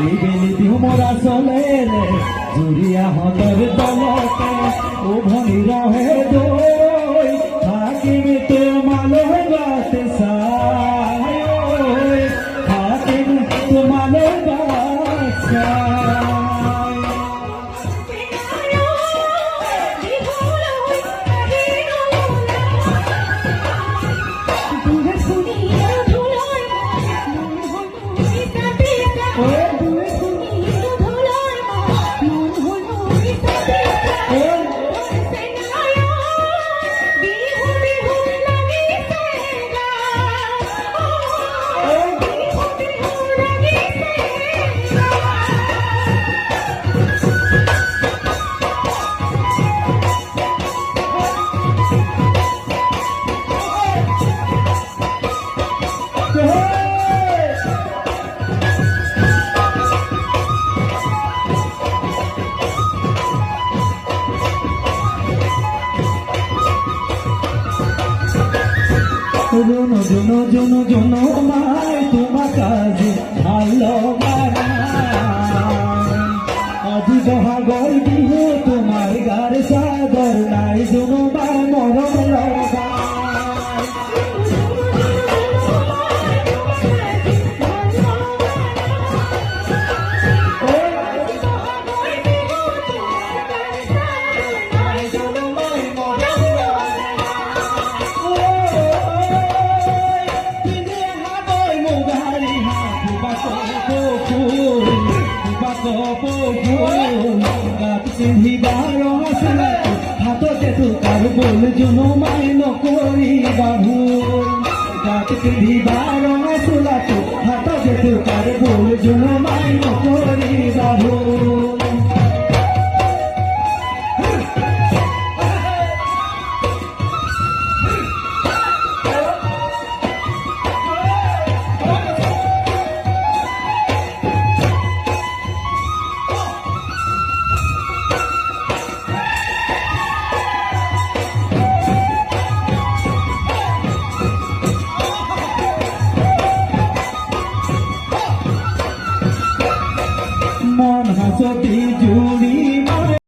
এই বেলি মোরা চলে রে জুরিয়া হতর দলতে ও ভনি রহে দই থাকিবে তোমালো গাতে সাই থাকিবে তোমালো গাতে জনো জনো জনো জনো মাই তোমার কাজে ভালো আজি বহাগর বিহু তোমার গার সাদর নাই জনো মাই মরম লগা হাততে তোকার বল জনো মাই নকরি বাবু গাত পিন্ধিবার আসলা তো হাততে তোকার বল জনো মাই নকরি বাবু